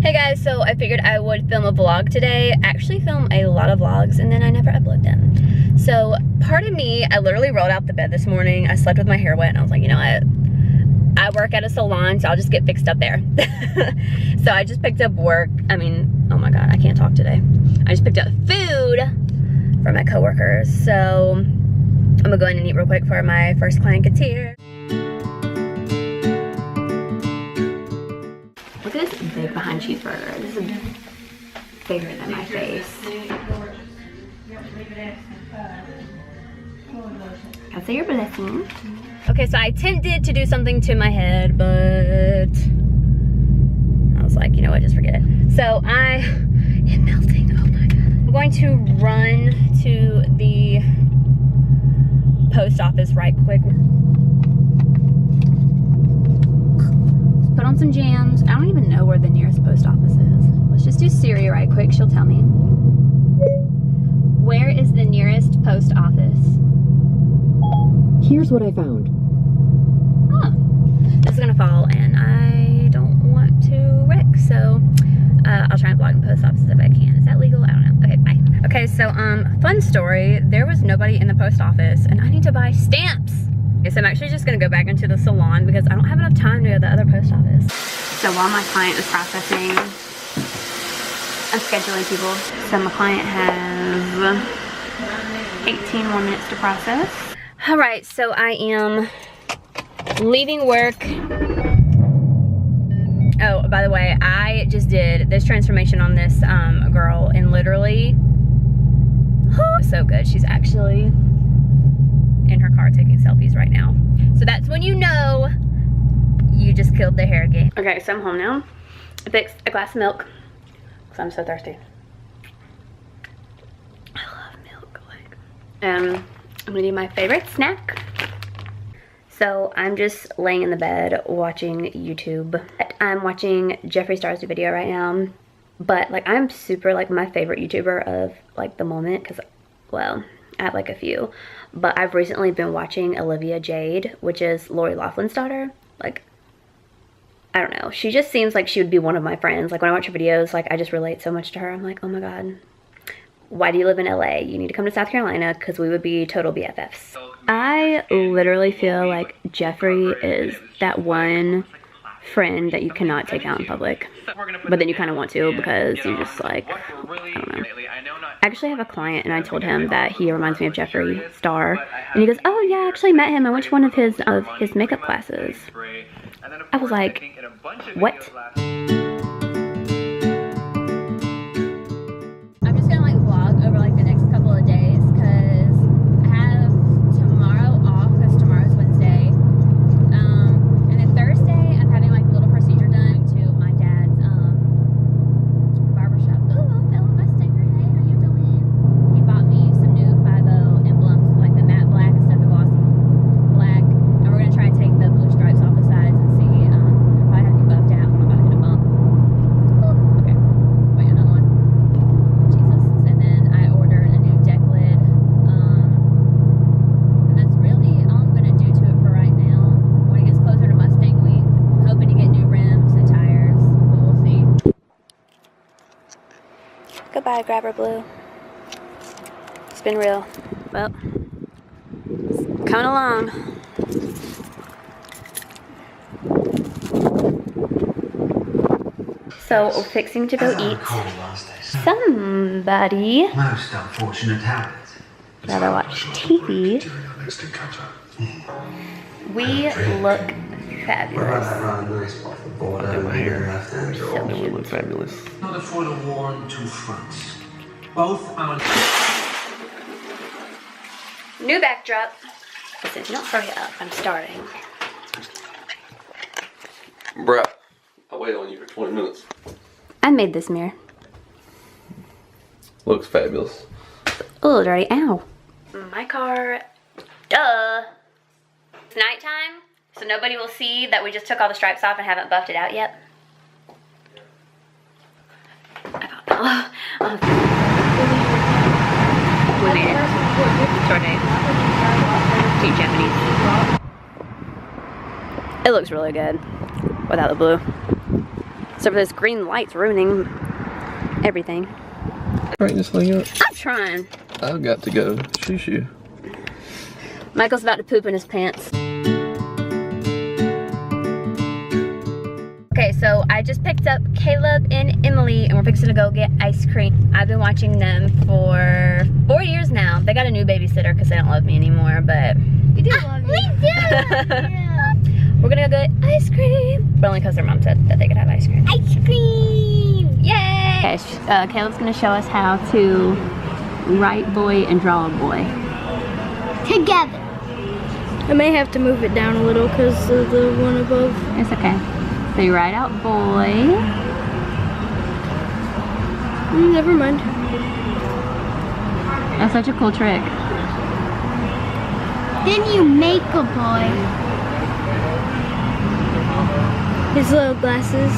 Hey guys, so I figured I would film a vlog today. Actually film a lot of vlogs and then I never upload them. So part of me, I literally rolled out the bed this morning. I slept with my hair wet and I was like, you know what? I work at a salon, so I'll just get fixed up there. So I just picked up work. I mean, oh my God, I can't talk today. I just picked up food for my coworkers. So I'm gonna go in and eat real quick before my first client gets here. Look at this big behind cheeseburger. This is bigger than my face. I'll say your blessing. Okay, so I attempted to do something to my head, but I was like, you know what, just forget it. So I am melting, oh my God. I'm going to run to the post office right quick. Put on some jams. I don't even know where the nearest post office is. Let's just do Siri right quick, she'll tell me. Where is the nearest post office? Here's what I found. Oh, this is gonna fall and I don't want to wreck, so I'll try and vlog in post offices if I can. Is that legal? I don't know. Okay, bye. Okay, so fun story. There was nobody in the post office and I need to buy stamps. Okay, so I'm actually just gonna go back into the salon because I don't have enough time to go to the other post office. So while my client is processing, I'm scheduling people. So my client has 18 more minutes to process. All right, so I am leaving work. Oh, by the way, I just did this transformation on this girl and literally, so good. She's actually in her car taking selfies right now. So that's when you know you just killed the hair game. Okay, so I'm home now. I fixed a glass of milk because I'm so thirsty. I love milk. I'm gonna do my favorite snack. So I'm just laying in the bed watching YouTube. I'm watching Jeffree Star's video right now, but like I'm super like my favorite YouTuber of like the moment because, well, I have like a few, but I've recently been watching Olivia Jade, which is Lori Loughlin's daughter. Like, I don't know, she just seems like she would be one of my friends. Like when I watch her videos, like I just relate so much to her. I'm like, oh my God, why do you live in LA? You need to come to South Carolina because we would be total BFFs. I literally feel like Jeffree is that one friend that you cannot take out in public, but then you kind of want to because you're just like, I don't know. I actually have a client and I told him that he reminds me of Jeffree Star, and he goes, oh yeah, I actually met him. I went to one of his makeup classes. I was like, what? I'm just gonna like vlog over like the next couple of days because I have tomorrow off because tomorrow's Wednesday. And then Thursday I'm having like a little procedure done to my dad's barbershop. Ooh, fellow Mustanger, hey, how you doing? He bought me some new 5-0 emblems, like the matte black instead of the glossy black. And we're gonna try and take the blue stripes off the sides and see. Probably have to be buffed out when I'm about to hit a bump. Ooh, okay, wait, another one. Jesus. And then I ordered a new deck lid. And that's really all I'm gonna do to it for right now. When it gets closer to Mustang week, I'm hoping to get new rims and tires, but we'll see. Goodbye, Grabber Blue. It's been real. Well, it's coming along. So we're fixing to go eat. Somebody Most unfortunate habit. rather watch TV. We look fabulous. So cute. Look fabulous. Not afford a war on two fronts. Both are. New backdrop. Listen, don't hurry up. I'm starting. Bruh, I waited on you for 20 minutes. I made this mirror. Looks fabulous. A little dirty. Ow. My car. Duh. It's nighttime, so nobody will see that we just took all the stripes off and haven't buffed it out yet. I thought, we made it. Short day. Eat Japanese. It looks really good without the blue. So this green light's ruining everything. Right, this thing up. I'm trying. I've got to go. Shoo. Michael's about to poop in his pants. Okay, so I just picked up Caleb and Emily and we're fixing to go get ice cream. I've been watching them for 4 years now. They got a new babysitter because they don't love me anymore, but We do love you. We do love you. we're gonna go get ice cream. But only because their mom said that they could have ice cream. Ice cream. Yay! Okay, Caleb's gonna show us how to write boy and draw a boy. Together. I may have to move it down a little because of the one above. It's okay. So you write out boy. Never mind. That's such a cool trick. Then you make a boy. His little glasses.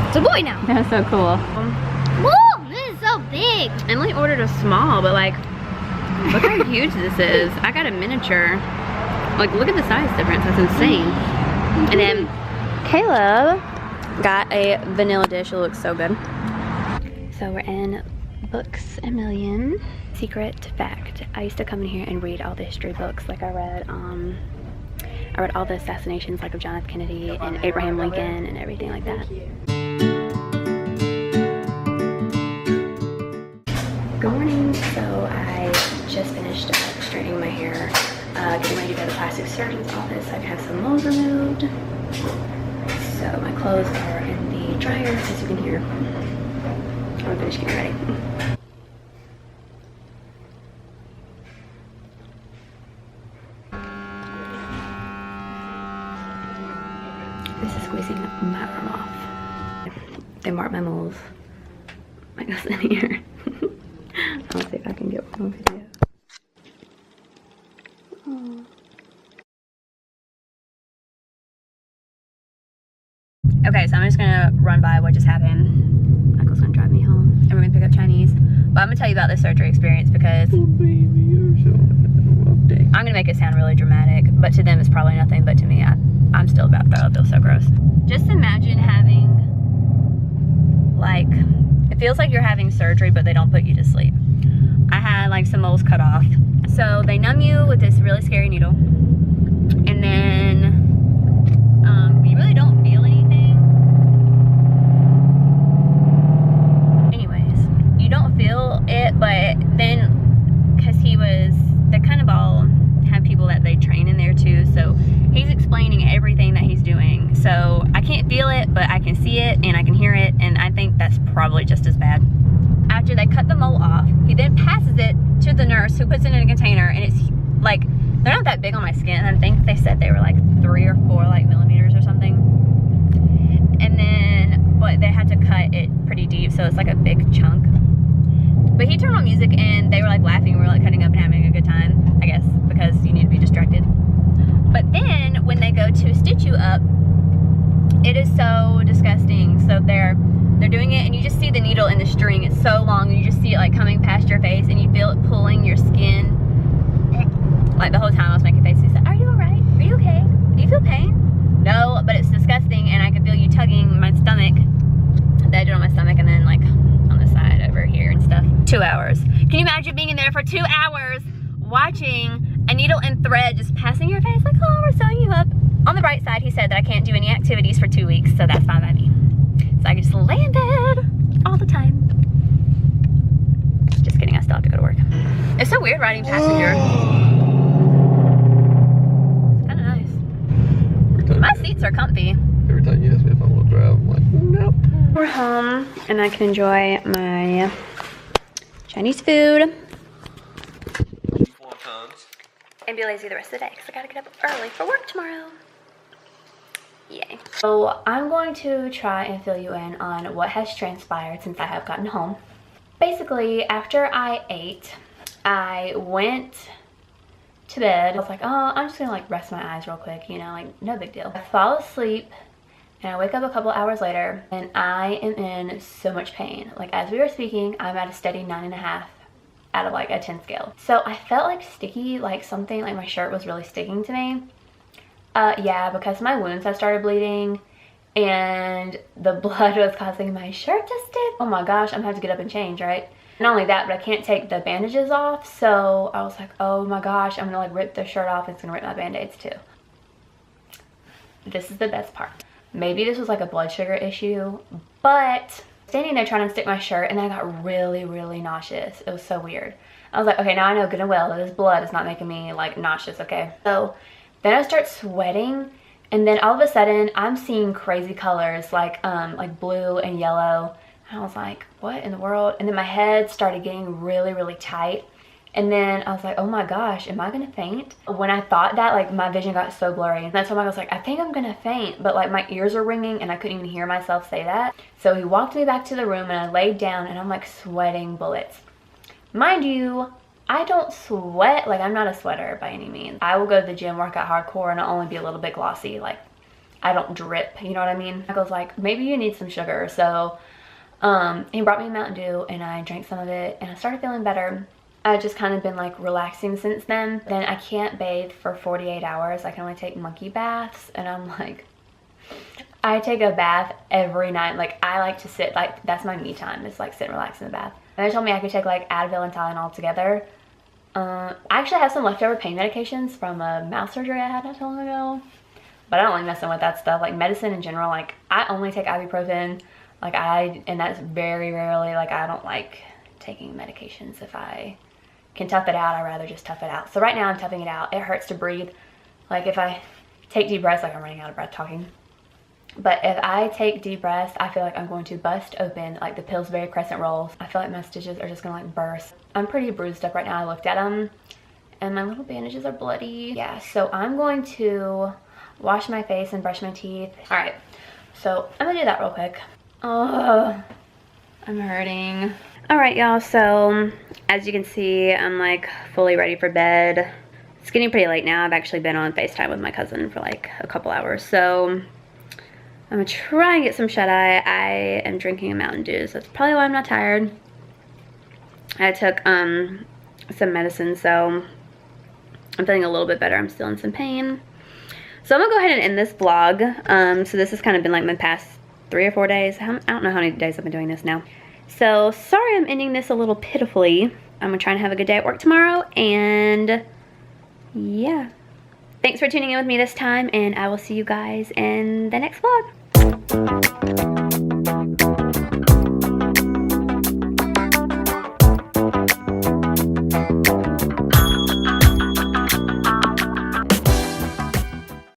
It's a boy now. That's so cool. Whoa, this is so big. Emily ordered a small, but like, look how huge this is. I got a miniature. Like, look at the size difference. That's insane. And then Caleb got a vanilla dish. It looks so good. So we're in Books a Million. Secret fact: I used to come in here and read all the history books. Like I read all the assassinations, like of John F. Kennedy and Abraham Lincoln and everything like that. Good morning. So I just finished straightening my hair, getting ready to go to the plastic surgeon's office. I have some moles removed. So my clothes are in the dryer, as you can hear. I'm finished getting ready. This is squeezing my arm off. They marked my moles. Might go in here. I'll see if I can get one video. Oh. Okay, so I'm just gonna run by what just happened. Michael's gonna drive me home and we're gonna pick up Chinese. But I'm gonna tell you about this surgery experience because I'm gonna make it sound really dramatic, but to them it's probably nothing, but to me, I'm still about to throw up. It feels so gross. Just imagine having, like, it feels like you're having surgery, but they don't put you to sleep. I had like some moles cut off. So they numb you with this really scary needle. And then you really don't feel anything. Anyways, you don't feel it, but then, because they kind of all have people that they train in there too. So he's explaining everything that he's doing. So I can't feel it, but I can see it and I can hear it. And I think that's probably just as bad. After they cut the mole off, he then passes it to the nurse who puts it in a container, and it's like, they're not that big on my skin. I think they said they were like 3 or 4 like millimeters or something. And then, but they had to cut it pretty deep, so it's like a big chunk. But he turned on music and they were like laughing. We were like cutting up and having a good time, I guess, because you need to be distracted. But then when they go to stitch you up, it is so disgusting. So they're doing it and you just see the needle in the string. It's so long and you just see it like coming past your face and you feel it pulling your skin. Like the whole time I was making faces. He said, "Are you alright? Are you okay? Do you feel pain?" No, but it's disgusting and I could feel you tugging my stomach. They did it on my stomach and then like on the side over here and stuff. 2 hours. Can you imagine being in there for 2 hours watching a needle and thread just passing your face like, "Oh, we're sewing you up." On the bright side, he said that I can't do any activities for 2 weeks, so that's fine by me. So I can just lay in bed all the time. Just kidding, I still have to go to work. It's so weird riding passenger. It's kind of nice. My seats are comfy. Every time you ask me if I want to drive, I'm like, nope. We're home and I can enjoy my Chinese food and be lazy the rest of the day because I gotta get up early for work tomorrow. Yay. So I'm going to try and fill you in on what has transpired since I have gotten home. Basically, after I ate, I went to bed. I was like, oh, I'm just gonna like rest my eyes real quick, you know, like no big deal. I fall asleep and I wake up a couple hours later and I am in so much pain. Like as we were speaking, I'm at a steady 9.5 out of like a 10 scale. So I felt like sticky, like something, like my shirt was really sticking to me. Yeah, because my wounds had started bleeding and the blood was causing my shirt to stick. Oh my gosh, I'm gonna have to get up and change, right? Not only that, but I can't take the bandages off, so I was like, oh my gosh, I'm gonna like rip the shirt off. It's gonna rip my band-aids too. This is the best part. Maybe this was like a blood sugar issue, but standing there trying to stick my shirt, and then I got really, really nauseous. It was so weird. I was like, okay, now I know good and well that this blood is not making me like nauseous, okay? So then I start sweating, and then all of a sudden I'm seeing crazy colors like blue and yellow. And I was like, what in the world? And then my head started getting really, really tight. And then I was like, oh my gosh, am I gonna faint? When I thought that, like my vision got so blurry. And that's when I was like, I think I'm gonna faint. But like my ears were ringing and I couldn't even hear myself say that. So he walked me back to the room and I laid down and I'm like sweating bullets. Mind you, I don't sweat, like I'm not a sweater by any means. I will go to the gym, work out hardcore, and I'll only be a little bit glossy. Like I don't drip, you know what I mean? I was like, maybe you need some sugar. So he brought me a Mountain Dew and I drank some of it and I started feeling better. I've just kind of been like relaxing since then. Then I can't bathe for 48 hours. I can only take monkey baths, and I'm like, I take a bath every night. Like I like to sit, like that's my me time. It's like sit and relax in the bath. And they told me I could take like Advil and Tylenol together. I actually have some leftover pain medications from a mouth surgery I had not too long ago. But I don't like messing with that stuff. Like medicine in general, like I only take ibuprofen. Like and that's very rarely, like I don't like taking medications. If I can tough it out, I'd rather just tough it out. So right now I'm toughing it out. It hurts to breathe. Like if I take deep breaths, like I'm running out of breath talking. But if I take deep breaths, I feel like I'm going to bust open like the Pillsbury crescent rolls. I feel like my stitches are just gonna like burst. I'm pretty bruised up right now. I looked at them and my little bandages are bloody. Yeah, so I'm going to wash my face and brush my teeth. All right, so I'm gonna do that real quick. Oh, I'm hurting. All right, y'all, so as you can see, I'm like fully ready for bed. It's getting pretty late now. I've actually been on FaceTime with my cousin for like a couple hours, so I'm gonna try and get some shut-eye. I am drinking a Mountain Dew, so that's probably why I'm not tired. I took some medicine, so I'm feeling a little bit better. I'm still in some pain. So I'm gonna go ahead and end this vlog. So this has kind of been like my past 3 or 4 days. I don't know how many days I've been doing this now. So sorry I'm ending this a little pitifully. I'm gonna try and have a good day at work tomorrow, and yeah. Thanks for tuning in with me this time, and I will see you guys in the next vlog.